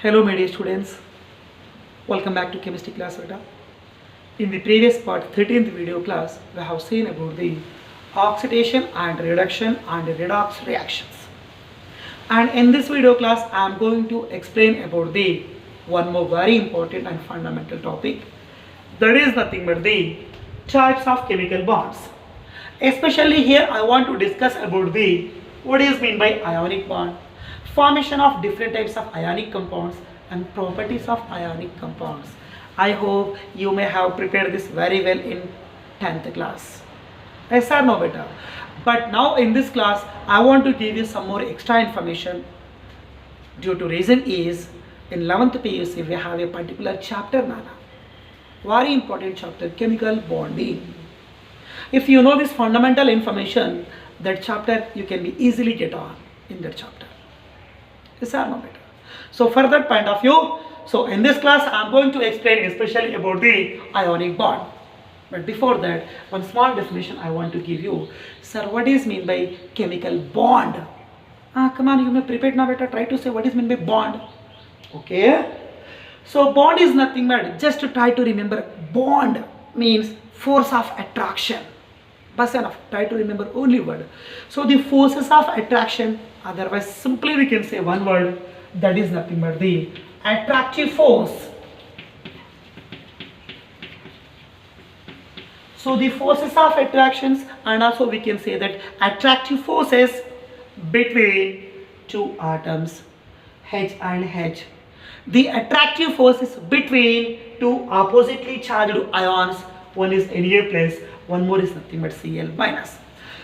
Hello my dear students, welcome back to chemistry class beta. In the previous part 13th video class we have seen about the oxidation and reduction and redox reactions. And in this video class I am going to explain about the one more very important and fundamental topic, that is nothing but the types of chemical bonds. Especially here I want to discuss about the what is meant by ionic bond, formation of different types of ionic compounds and properties of ionic compounds. I hope you may have prepared this very well in 10th class. Yes or no beta? But now in this class I want to give you some more extra information. Due to reason is in 11th PUC we have a particular chapter Nana. Very important chapter, chemical bonding. If you know this fundamental information, that chapter you can be easily get on in that chapter. Yes or no beta? So for that point of view, so in this class I am going to explain especially about the ionic bond. But before that, one small definition I want to give you. Sir, what is mean by chemical bond? Come on, you may prepare now beta. Try to say what is mean by bond. Okay. So bond is nothing but, just to try to remember, bond means force of attraction. Bas enough, try to remember only word. So the forces of attraction, otherwise simply we can say one word, that is nothing but the attractive force. So the forces of attractions, and also we can say that attractive forces between two atoms H and H. The attractive forces between two oppositely charged ions, one is Na plus, one more is nothing but Cl minus.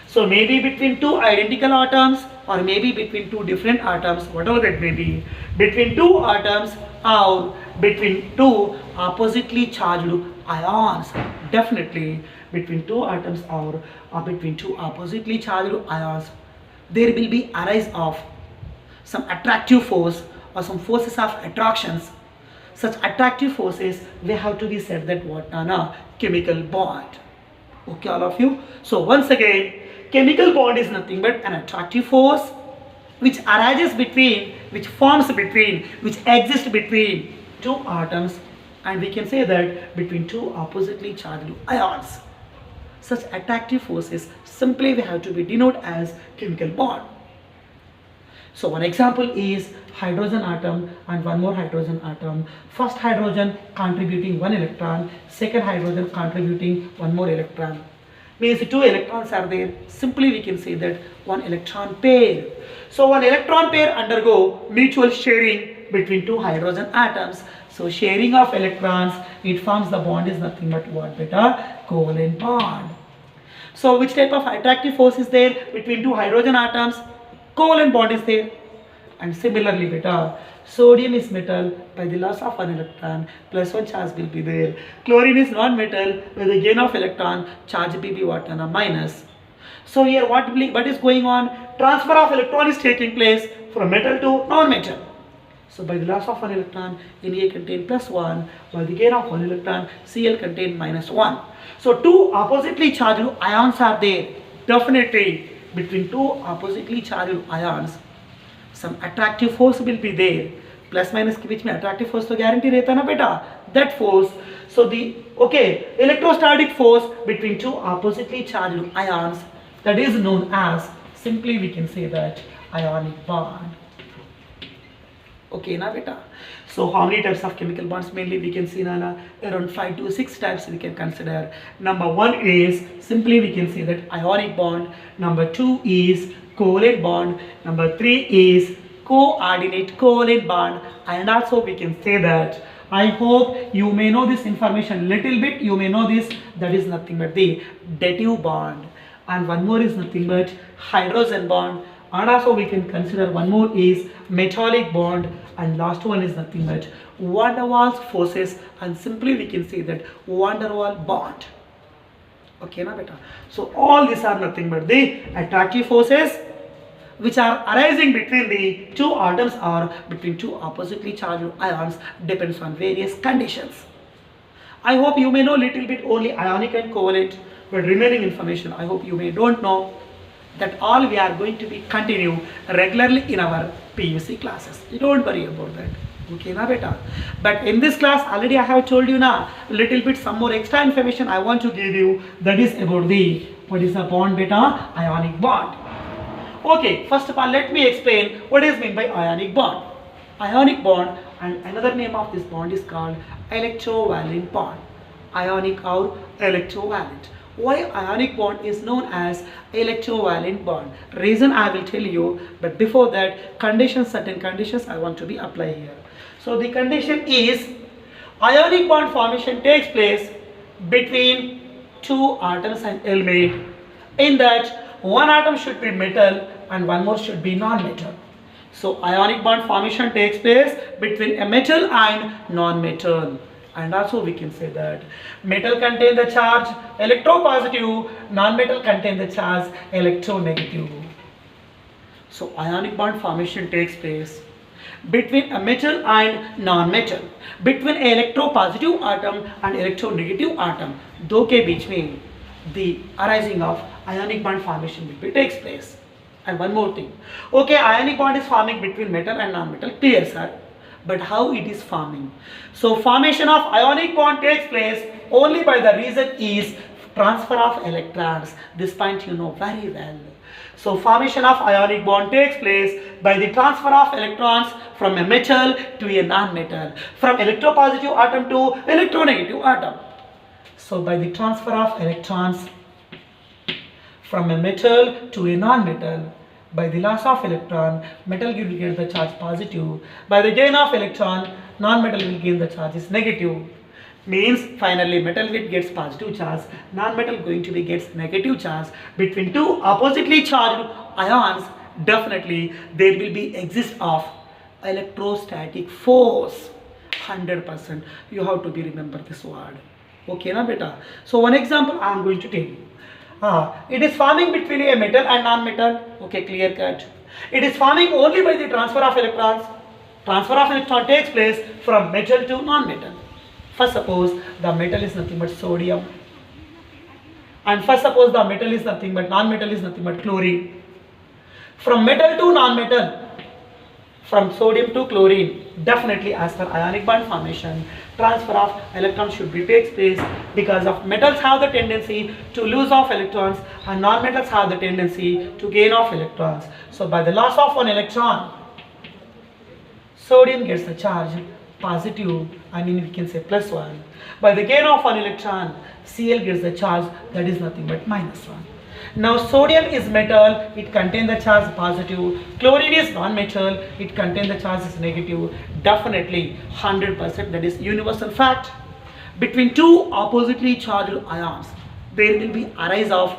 So maybe between two identical atoms or maybe between two different atoms, whatever that may be, between two atoms or between two oppositely charged ions, definitely between two atoms or between two oppositely charged ions, there will be arise of some attractive force or some forces of attractions. Such attractive forces we have to be said that what Nana? Chemical bond. Okay, all of you. So once again, chemical bond is nothing but an attractive force which arises between, which forms between, which exists between two atoms, and we can say that between two oppositely charged ions. Such attractive forces simply we have to be denoted as chemical bond. So one example is hydrogen atom and one more hydrogen atom. First hydrogen contributing one electron, second hydrogen contributing one more electron. Means two electrons are there. Simply we can say that one electron pair. So one electron pair undergo mutual sharing between two hydrogen atoms. So sharing of electrons, it forms the bond is nothing but what beta? Covalent bond. So which type of attractive force is there between two hydrogen atoms? Covalent bond is there. And similarly beta, sodium is metal, by the loss of one electron plus one charge will be there. Chlorine is non-metal, by the gain of electron charge will be what? Minus. So here what is going on? Transfer of electron is taking place from metal to non-metal. So by the loss of one electron, Na contain plus 1, by the gain of one electron, Cl contain minus 1. So two oppositely charged ions are there. Definitely between two oppositely charged ions, some attractive force will be there. Plus minus के बीच में attractive force तो guarantee रहता ना बेटा. That force, so the electrostatic force between two oppositely charged ions, that is known as, simply we can say that ionic bond. Okay na beta. So how many types of chemical bonds? Mainly we can see Nana, around 5 to 6 types we can consider. Number 1 is, simply we can say that ionic bond. Number 2 is covalent bond. Number 3 is coordinate covalent bond. And also we can say that, I hope you may know this information little bit, you may know this, that is nothing but the dative bond. And one more is nothing but hydrogen bond. And also we can consider one more is metallic bond, and last one is nothing but van der Waals forces, and simply we can say that van der Waals bond. Okay na beta. So all these are nothing but the attractive forces which are arising between the two atoms or between two oppositely charged ions, depends on various conditions. I hope you may know little bit only ionic and covalent, but remaining information I hope you may don't know. That all we are going to be continue regularly in our PUC classes. You don't worry about that. Okay, na beta. But in this class, already I have told you na little bit some more extra information I want to give you. That is about the what is the bond beta? Ionic bond. Okay, first of all, let me explain what is meant by ionic bond. Ionic bond, and another name of this bond is called electrovalent bond. Ionic or electrovalent. Why ionic bond is known as electrovalent bond? Reason I will tell you, but before that, conditions, certain conditions I want to be applied here. So the condition is ionic bond formation takes place between two atoms and element. In that, one atom should be metal and one more should be non-metal. So ionic bond formation takes place between a metal and non-metal. And also we can say that metal contain the charge electropositive, non-metal contain the charge electronegative. So ionic bond formation takes place between a metal and non-metal, between an electropositive atom and electronegative atom. दो के बीच में the arising of ionic bond formation will be takes place. And one more thing. Okay, ionic bond is forming between metal and non-metal. Clear, sir. But how it is forming? So formation of ionic bond takes place only by the reason is transfer of electrons. This point you know very well. So formation of ionic bond takes place by the transfer of electrons from a metal to a non-metal, from electropositive atom to electronegative atom. So by the transfer of electrons from a metal to a non-metal, by the loss of electron, metal will get the charge positive. By the gain of electron, non-metal will gain the charge is negative. Means finally metal will gets positive charge, non-metal going to be gets negative charge. Between two oppositely charged ions, definitely there will be exist of electrostatic force. 100%. You have to be remember this word. Okay, na beta. So one example I am going to tell you. It is forming between a metal and non-metal. Okay, clear cut. It is forming only by the transfer of electrons. Transfer of electron takes place from metal to non-metal. First suppose the metal is nothing but sodium. And first suppose the metal is nothing but non-metal is nothing but chlorine. From metal to non-metal, from sodium to chlorine, definitely as per ionic bond formation, transfer of electrons should be takes place because of metals have the tendency to lose of electrons and non-metals have the tendency to gain of electrons. So by the loss of one electron, sodium gets the charge positive, I mean we can say +1. By the gain of one electron, Cl gets the charge that is nothing but -1. Now sodium is metal, it contains the charge positive. Chlorine is non-metal, it contains the charge is negative. Definitely 100% that is universal fact. Between two oppositely charged ions, there will be arise of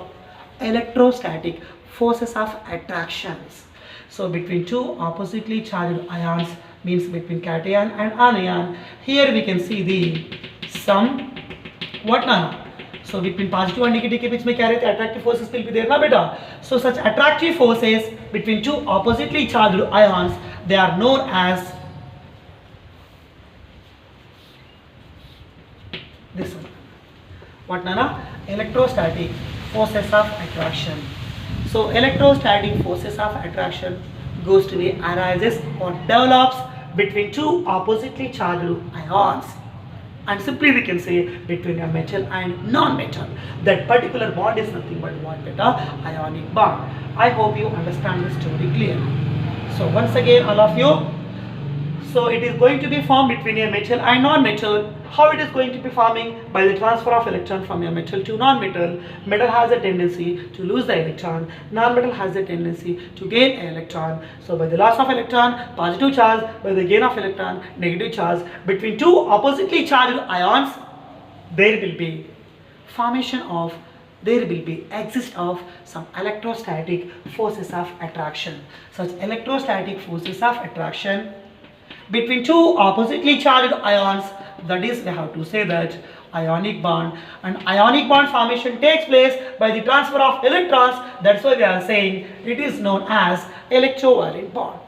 electrostatic forces of attractions. So between two oppositely charged ions means between cation and anion. Here we can see the some what now? So between positive and negative के बीच में क्या रहते हैं? Attractive forces will be there ना बेटा. So such attractive forces between two oppositely charged ions, they are known as this one. What Nana? Electrostatic forces of attraction. So electrostatic forces of attraction goes to be arises or develops between two oppositely charged ions. And simply we can say between a metal and non-metal. That particular bond is nothing but what beta? Ionic bond. I hope you understand the story clearly. So once again all of you, so it is going to be formed between a metal and non-metal. How it is going to be forming? By the transfer of electron from a metal to non-metal. Metal has a tendency to lose the electron. Non-metal has a tendency to gain an electron. So by the loss of electron, positive charge. By the gain of electron, negative charge. Between two oppositely charged ions, there will be formation of, there will be exist of some electrostatic forces of attraction. Such electrostatic forces of attraction between two oppositely charged ions, that is we have to say that ionic bond, and ionic bond formation takes place by the transfer of electrons. That's why we are saying it is known as electrovalent bond.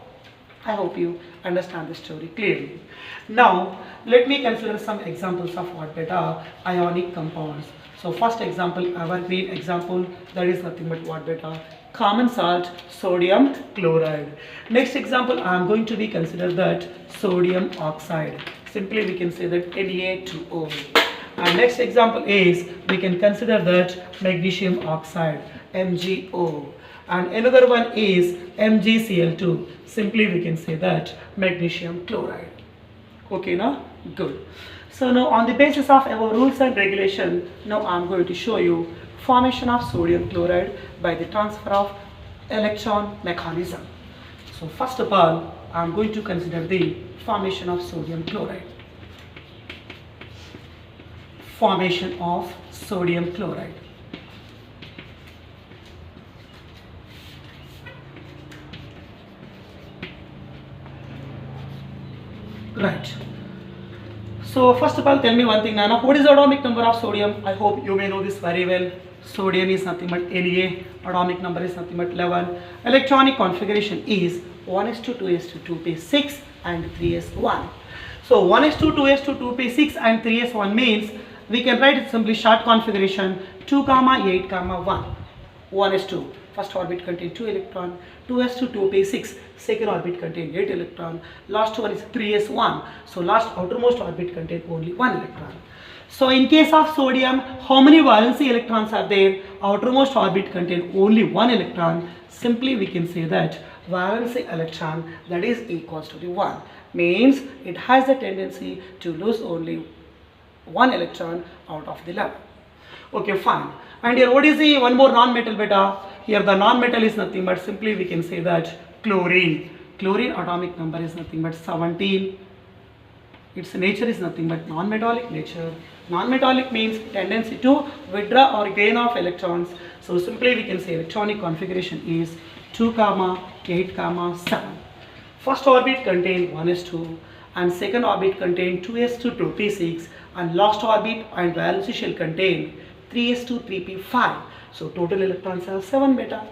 I hope you understand the story clearly. Now let me consider some examples of what beta ionic compounds. So first example, evergreen example, that is nothing but what beta? common salt, sodium chloride. Next example, I am going to be consider that sodium oxide. Simply we can say that Na2O. And next example is we can consider that magnesium oxide, MgO. And another one is MgCl2. Simply we can say that magnesium chloride. Okay, now good. So now on the basis of our rules and regulation, now I am going to show you formation of sodium chloride by the transfer of electron mechanism. So first of all, I am going to consider the formation of sodium chloride. Formation of sodium chloride. Right. So first of all, tell me one thing, Nana. What is the atomic number of sodium? I hope you may know this very well. Sodium is nothing but Na. Atomic number is nothing but 11. Electronic configuration is 1s2, 2s2, 2p6 and 3s1. So 1s2, 2s2, 2p6 and 3s1 means we can write it simply short configuration 2, 8, 1. 1s2. First orbit contains 2 electron, 2s2, 2p6, second orbit contains 8 electron, last one is 3s1, so last outermost orbit contains only 1 electron. So in case of sodium, how many valency electrons are there? Outermost orbit contains only 1 electron. Simply we can say that valency electron, that is equals to the 1, means it has the tendency to lose only 1 electron out of the 11. Okay, fine. And here what is the one more non-metal beta? Here the non-metal is nothing but simply we can say that chlorine. Chlorine atomic number is nothing but 17. Its nature is nothing but non-metallic nature. Non-metallic means tendency to withdraw or gain of electrons. So simply we can say electronic configuration is 2, 8, 7. First orbit contains 1s2 and second orbit contains 2s2, 2p6 and last orbit and valency shell contain 3s2, 3p5. So total electrons are 7 beta.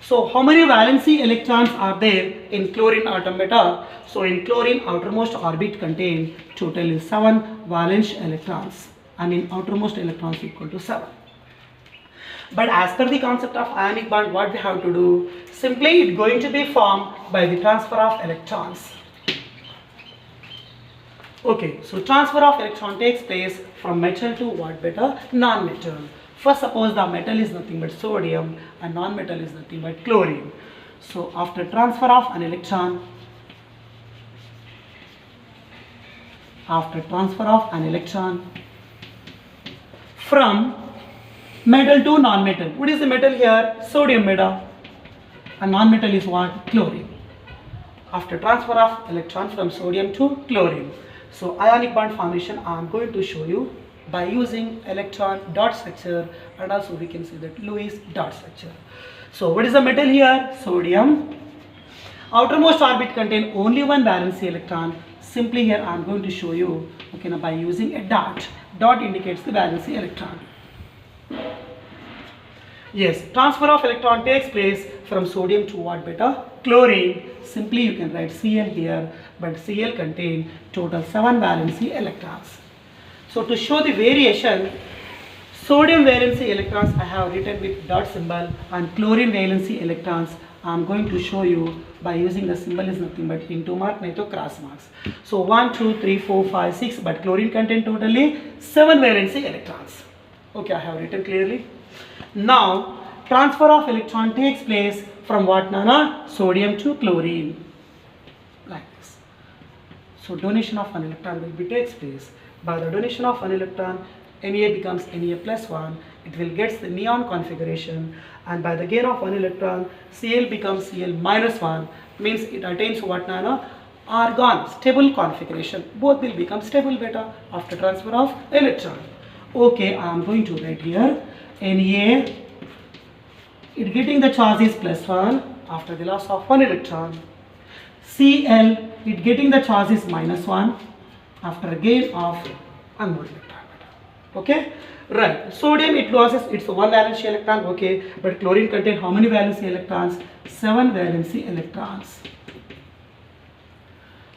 So how many valency electrons are there in chlorine atom beta? So in chlorine outermost orbit contain total is 7 valence electrons. I mean outermost electrons equal to 7. But as per the concept of ionic bond, what we have to do? Simply it going to be formed by the transfer of electrons. Okay, so transfer of electron takes place from metal to what beta? Non-metal. First suppose the metal is nothing but sodium and non-metal is nothing but chlorine. So after transfer of an electron, from metal to non-metal, what is the metal here? Sodium beta, and non-metal is what? Chlorine. After transfer of electron from sodium to chlorine, so ionic bond formation I am going to show you by using electron dot structure, and also we can say that Lewis dot structure. So what is the metal here? Sodium. Outermost orbit contain only one valency electron. Simply here I am going to show you, okay, now by using a dot. Dot indicates the valency electron. Yes, transfer of electron takes place from sodium to what beta? Chlorine. Simply you can write Cl here, but Cl contain total 7 valency electrons. So to show the variation, sodium valency electrons I have written with dot symbol, and chlorine valency electrons I am going to show you by using the symbol is nothing but into mark, naito cross marks. So 1, 2, 3, 4, 5, 6, but chlorine contain totally 7 valency electrons. Okay, I have written clearly. Now transfer of electron takes place from what, Nana? Sodium to chlorine, like this. So donation of an electron will be takes place. By the donation of an electron, Na becomes Na plus 1, it will get the neon configuration, and by the gain of one electron, Cl becomes Cl minus 1, means it attains what, Nana? Argon, stable configuration. Both will become stable beta after transfer of electron. Okay, I am going to write here Na, it getting the charge is plus 1 after the loss of one electron. Cl, it getting the charge is minus 1 after a gain of one more electron. Okay, right. Sodium, it loses its one valency electron. Okay, but chlorine contain how many valency electrons? 7 valency electrons.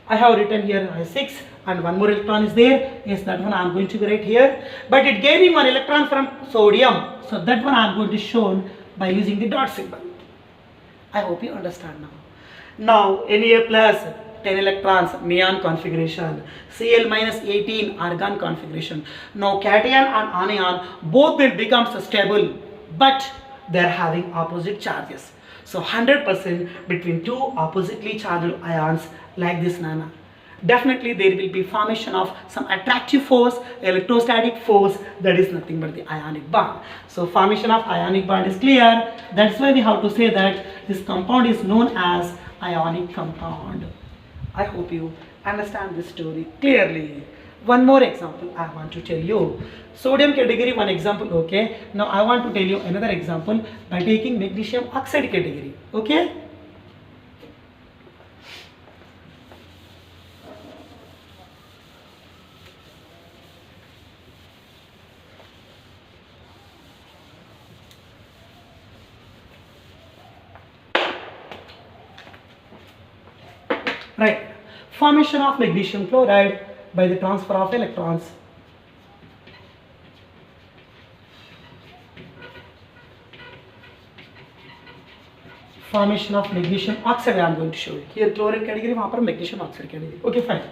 I have written here 6 and one more electron is there. Yes, that one I am going to write here. But it gaining one electron from sodium. So that one I am going to show by using the dot symbol. I hope you understand now. Now Na plus 10 electrons neon configuration, Cl minus 18 argon configuration. Now cation and anion both will become stable, but they are having opposite charges. So 100% between two oppositely charged ions like this, Nana. Definitely there will be formation of some attractive force, electrostatic force, that is nothing but the ionic bond. So formation of ionic bond is clear. That's why we have to say that this compound is known as ionic compound. I hope you understand this story clearly. One more example I want to tell you. Sodium category, one example, okay. Now I want to tell you another example by taking magnesium oxide category, okay. Right. Formation of magnesium chloride by the transfer of electrons. Formation of magnesium oxide I am going to show you. Here chloride category, वहाँ पर magnesium oxide category. Okay, fine.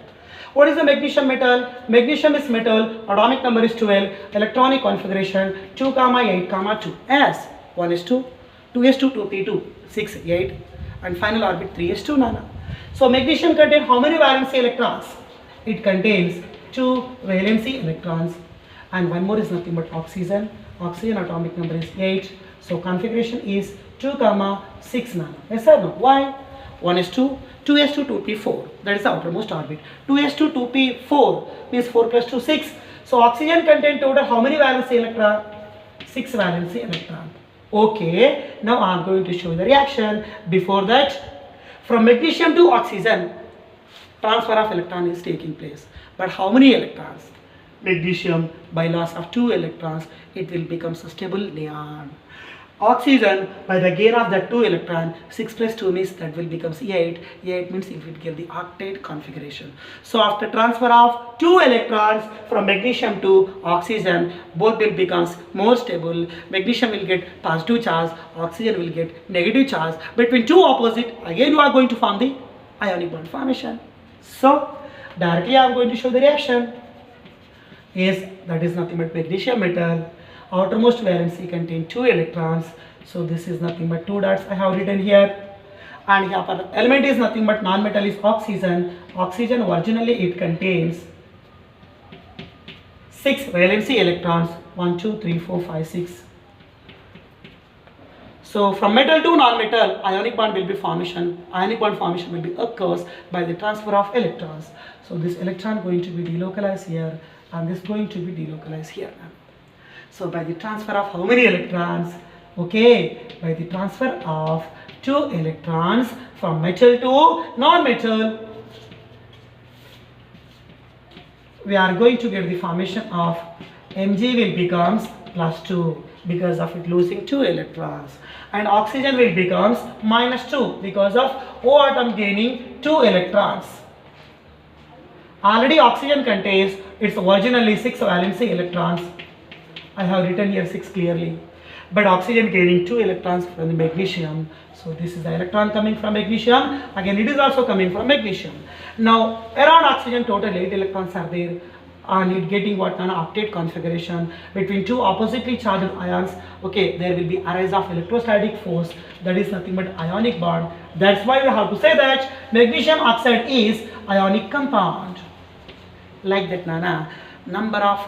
What is the magnesium metal? Magnesium is metal. Atomic number is 12. Electronic configuration 2, 8, 2. S 1s2, 2s2, 2p2, 6, 8, and final orbit 3s2, Nana. So magnesium contains how many valency electrons? It contains 2 valency electrons, and one more is nothing but oxygen. Oxygen atomic number is 8. So configuration is 2, 6, Nana. Yes or no? Why? 1s2, 2s2, 2p4. That is the outermost orbit. 2s2, 2p4 means 4 plus 2, 6. So oxygen contains total how many valency electron? 6 valency electron. Okay. Now I am going to show the reaction. Before that, from magnesium to oxygen, transfer of electron is taking place. But how many electrons? Magnesium, by loss of 2 electrons, it will become a stable neon. Oxygen, by the gain of that 2 electron, 6 plus 2 means that will become 8. 8 means it will give the octet configuration. So after transfer of 2 electrons from magnesium to oxygen, both will become more stable. Magnesium will get positive charge, oxygen will get negative charge. Between two opposite, again you are going to form the ionic bond formation. So directly I am going to show the reaction. Yes, that is nothing but magnesium metal. Outermost valency contain 2 electrons. So this is nothing but 2 dots I have written here. And here for the element is nothing but non-metal is oxygen. Oxygen originally it contains 6 valency electrons. 1, 2, 3, 4, 5, 6. So from metal to non-metal, ionic bond will be formation. Ionic bond formation will be occurs by the transfer of electrons. So this electron going to be delocalized here, and this going to be delocalized here. So by the transfer of how many electrons? Okay, by the transfer of 2 electrons from metal to non-metal, we are going to get the formation of Mg will becomes plus 2 because of it losing 2 electrons, and oxygen will becomes minus 2 because of O atom gaining 2 electrons. Already oxygen contains its originally 6 valency electrons. I have written here 6 clearly, but oxygen gaining 2 electrons from the magnesium. So this is the electron coming from magnesium. Again it is also coming from magnesium. Now around oxygen total 8 electrons are there, and it getting what kind of octet configuration between two oppositely charged ions. Okay, there will be arise of electrostatic force, that is nothing but ionic bond. That's why we have to say that magnesium oxide is ionic compound. Like that, Nana. Number of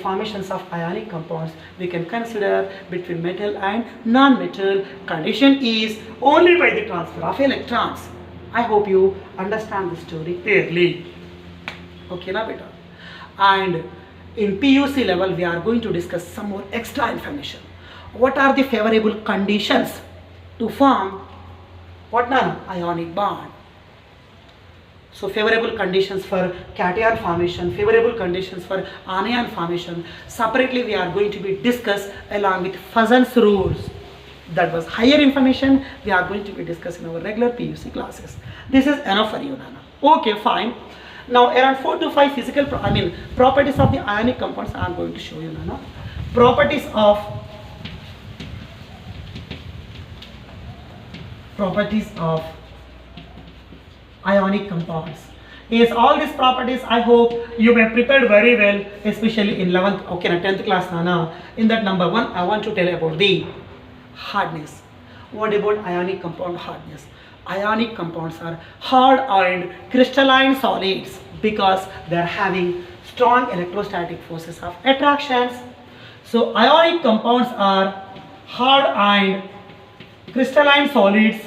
formations of ionic compounds we can consider between metal and non-metal. Condition is only by the transfer of electrons. I hope you understand the story clearly. Okay, na beta. And in PUC level we are going to discuss some more extra information. What are the favorable conditions to form what, Nana? Ionic bond. So favorable conditions for cation formation, favorable conditions for anion formation. Separately we are going to be discussed along with Fuzan's rules. That was higher information we are going to be discussing in our regular PUC classes. This is enough for you, Nana. Okay, fine. Now around 4 to 5 physical properties of the ionic compounds I am going to show you, Nana. Properties properties of ionic compounds. Yes, all these properties I hope you may prepared very well, especially in 11th, okay, 10th class, Nana. In that number 1, I want to tell about the hardness. What about ionic compound hardness? Ionic compounds are hard and crystalline solids because they are having strong electrostatic forces of attractions. So ionic compounds are hard and crystalline solids,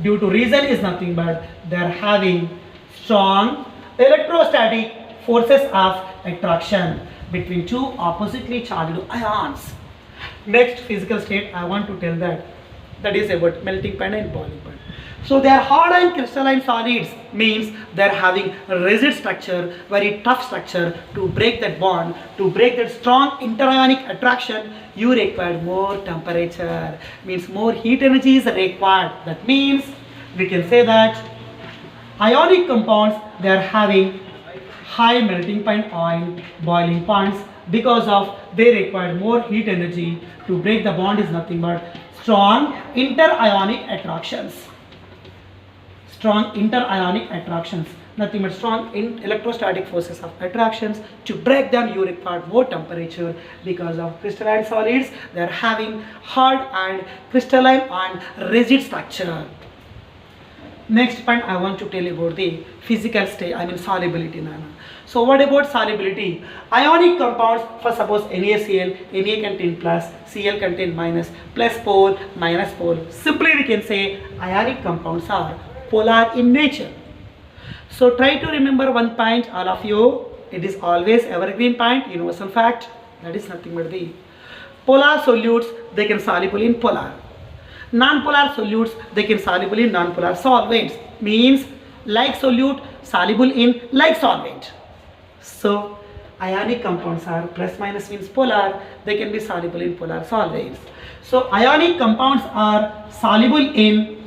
due to reason is nothing but they are having strong electrostatic forces of attraction between two oppositely charged ions. Next physical state I want to tell that is about melting point and boiling point. So they are hard and crystalline solids means they are having a rigid structure, very tough structure. To break that bond, to break that strong interionic attraction, you require more temperature, means more heat energy is required. That means we can say that ionic compounds, they are having high melting point and boiling points because of they require more heat energy. To break the bond is nothing but strong interionic attractions. Nothing but strong electrostatic forces of attractions. To break them you require more temperature because of crystalline solids, they are having hard and crystalline and rigid structure. Next point I want to tell you about the physical state, solubility, Nana. So what about solubility? Ionic compounds, for suppose NaCl, Na contain plus, Cl contain minus, plus pole, minus pole. Simply we can say ionic compounds are polar in nature. So try to remember one point, all of you. It is always evergreen point, universal fact. That is nothing but the polar solutes, they can soluble in polar. Non-polar solutes, they can soluble in non-polar solvents. Means like solute soluble in like solvent. So ionic compounds are plus minus means polar, they can be soluble in polar solvents. So ionic compounds are soluble in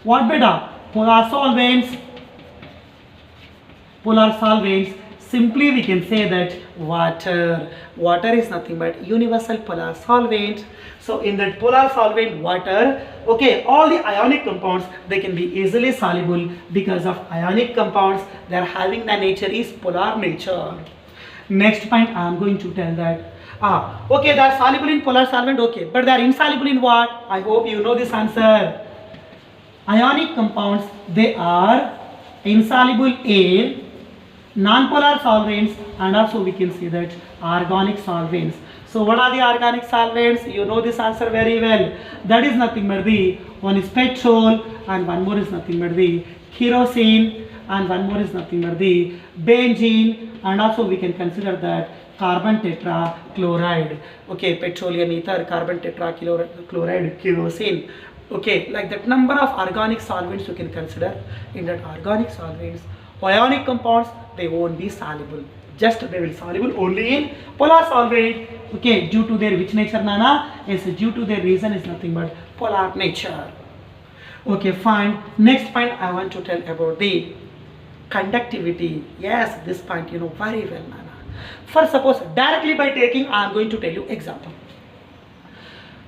what beta? Polar solvents. Simply we can say that water is nothing but universal polar solvent. So in that polar solvent water, okay, all the ionic compounds, they can be easily soluble because of ionic compounds, they are having the nature is polar nature. Next point I am going to tell that okay, they are soluble in polar solvent, okay, but they are insoluble in what? I hope you know this answer. Ionic compounds, they are insoluble in non-polar solvents, and also we can see that organic solvents. So what are the organic solvents? You know this answer very well. That is nothing but the one is petrol and one more is nothing but the kerosene and one more is nothing but the benzene, and also we can consider that carbon tetrachloride. Okay, petroleum ether, carbon tetrachloride, kerosene. Okay, like that number of organic solvents you can consider. In that organic solvents, ionic compounds, they won't be soluble. Just they will soluble only in polar solvent. Okay, due to their which nature, Nana? Yes, due to their reason is nothing but polar nature. Okay, fine. Next point I want to tell about the conductivity. Yes, this point you know very well, Nana. For suppose directly by taking, I am going to tell you example.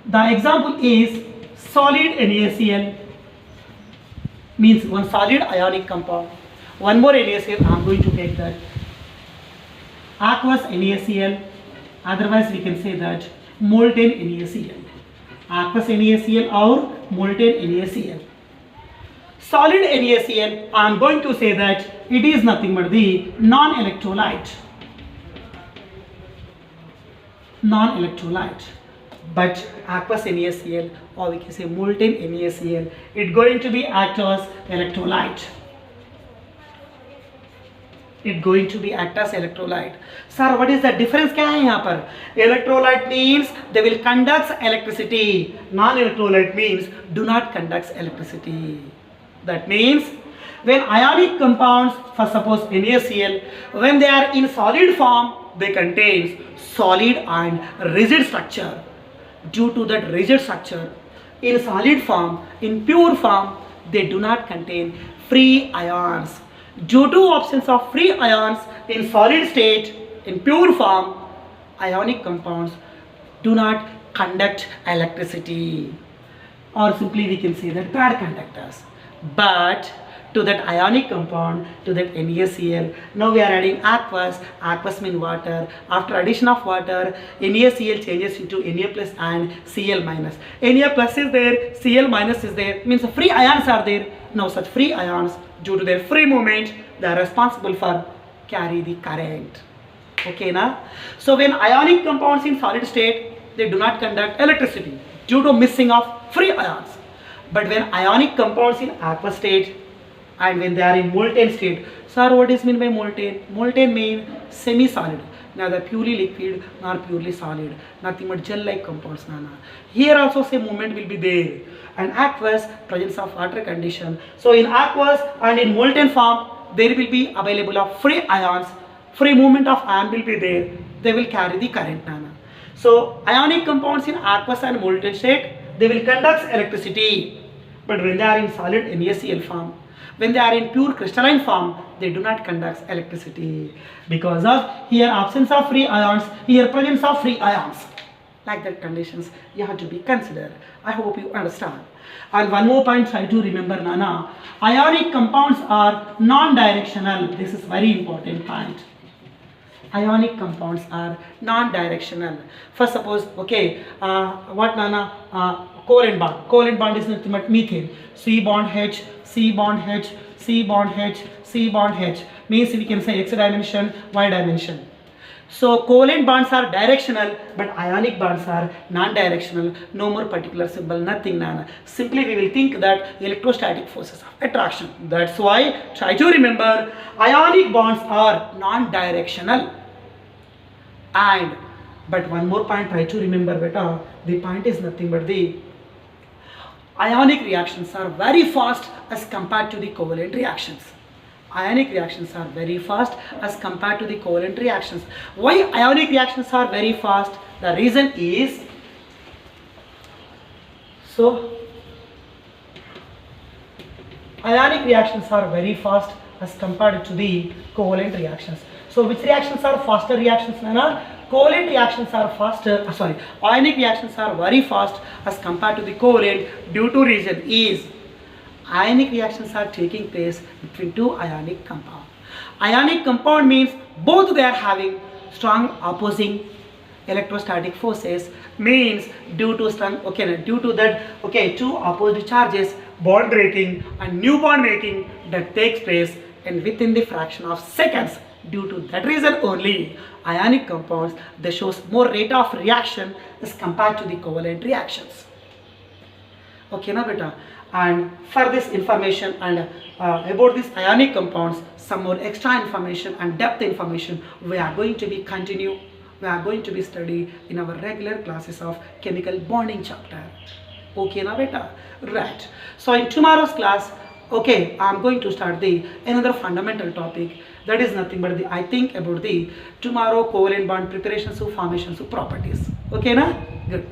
The example is solid NaCl, means one solid ionic compound. One more NaCl, I am going to take that aqueous NaCl, otherwise we can say that molten NaCl. Aqueous NaCl or molten NaCl. Solid NaCl, I am going to say that it is nothing but the non-electrolyte. But aqueous NaCl, or we can say molten NaCl, it's going to be act as electrolyte. Sir, what is the difference? क्या है यहाँ पर? Electrolyte means they will conduct electricity. Non-electrolyte means do not conduct electricity. That means when ionic compounds, for suppose NaCl, when they are in solid form, they contain solid and rigid structure. Due to that rigid structure, in solid form, in pure form, they do not contain free ions. Due to absence of free ions in solid state, in pure form, ionic compounds do not conduct electricity, or simply we can say that bad conductors. But to that ionic compound, to that NaCl, now we are adding aqueous. Aqueous means water. After addition of water, NaCl changes into Na plus and Cl minus. Na plus is there, Cl minus is there, means the free ions are there. Now such free ions, due to their free movement, they are responsible for carry the current. Okay na? So when ionic compounds in solid state, they do not conduct electricity due to missing of free ions. But when ionic compounds in aqueous state and when they are in molten state, sir, what is mean by molten? Molten means semi-solid, neither purely liquid nor purely solid, nothing but gel-like compounds. Nana. Here also same movement will be there. And aqueous, presence of water condition. So in aqueous and in molten form, there will be available of free ions. Free movement of ion will be there. They will carry the current. Nana. So ionic compounds in aqueous and molten state, they will conduct electricity. But when they are in solid NaCl form, when they are in pure crystalline form, they do not conduct electricity because of here absence of free ions, here presence of free ions. Like that conditions you have to be considered. I hope you understand. And one more point, try to remember, Nana. Ionic compounds are non-directional. This is very important point. Ionic compounds are non-directional. First suppose, okay, what Nana? Covalent bond. Covalent bond is nothing but methane. C bond H, C bond H, C bond H, C bond H. Means we can say X dimension, Y dimension. So covalent bonds are directional, but ionic bonds are non-directional. No more particular symbol, nothing, Nana. Simply we will think that electrostatic forces of attraction. That's why try to remember ionic bonds are non-directional. And but one more point, try to remember, beta. The point is nothing but the ionic reactions are very fast as compared to the covalent reactions. Ionic reactions are very fast as compared to the covalent reactions. Why ionic reactions are very fast? The reason is, so ionic reactions are very fast as compared to the covalent reactions. So which reactions are faster reactions, Nana? Covalent reactions are faster, ionic reactions are very fast as compared to the covalent. Due to reason is, ionic reactions are taking place between two ionic compounds. Ionic compound means both they are having strong opposing electrostatic forces, means due to two opposite charges, bond breaking and new bond making that takes place and within the fraction of seconds. Due to that reason only, ionic compounds, they shows more rate of reaction as compared to the covalent reactions. Okay na beta? And for this information and about these ionic compounds, some more extra information and depth information we are going to be continue. We are going to be study in our regular classes of chemical bonding chapter. Okay na beta? Right. So in tomorrow's class, okay, I am going to start the another fundamental topic. That is nothing but I think about the tomorrow covalent bond preparations of formations of properties. Okay na? Good.